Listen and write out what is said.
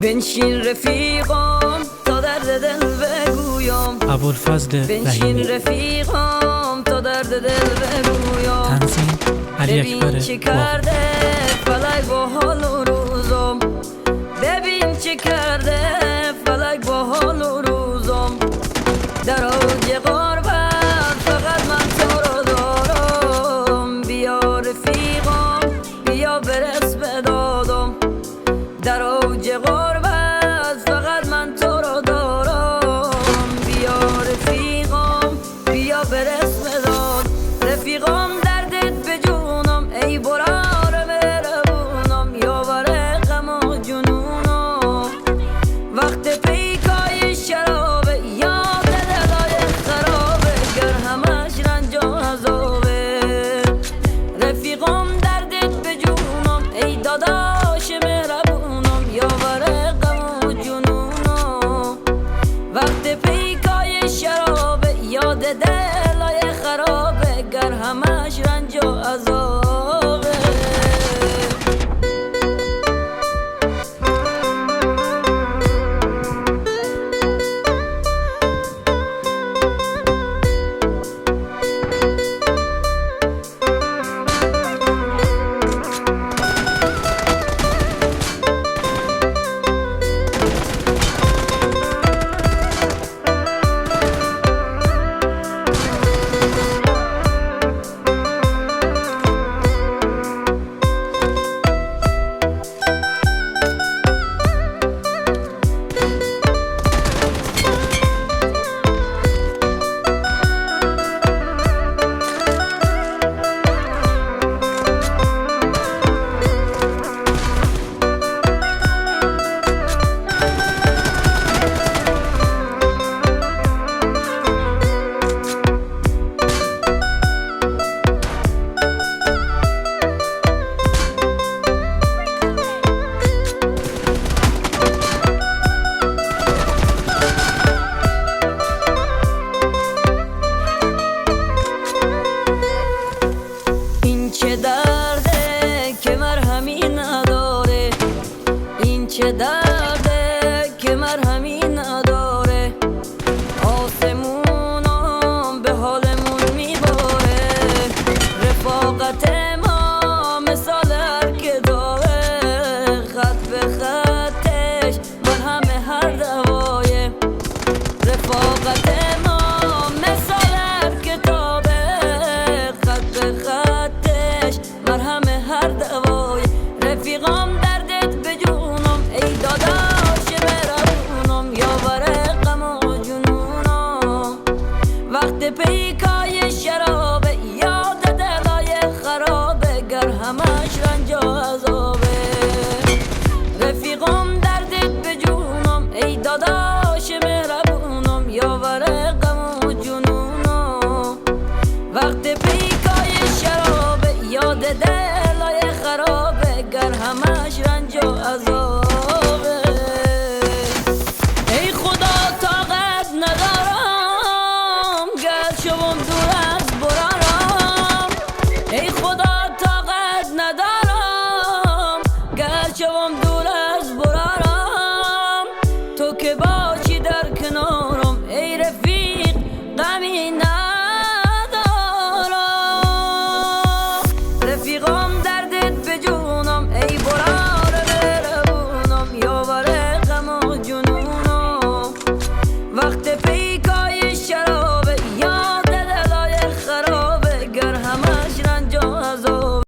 بنشین رفیقام تا درد دل بگویم. ابوالفضل بنشین رحیمی. رفیقام تا درد دل بگویم. تنظیم علی ببین اکبر چه واقعی. کرده فلک با حال و روزم. ببین چه کرده فلک با حال و روزم. در اوج غربت فقط من تو رو دارم. بیا رفیقام بیا برس به دادم. در اوج غربت فقط من تو رو دارم. بیا رفیقام بیا برس به داد. رفیقام دردت به جونم ای برار مهربونم. یاور غم و جنونم وقت پیکای شرابه. یاد دلای خرابه گر همش رنج و عذابه. رفیقام دردت به جونم ای داداش مهربونم. یاور غم و جنونم وقت پیکای شرابه. یاد دلای خرابه گر همش رنج و عذابه. چه درده که مرهمی نداره. این چه درده که مرهمی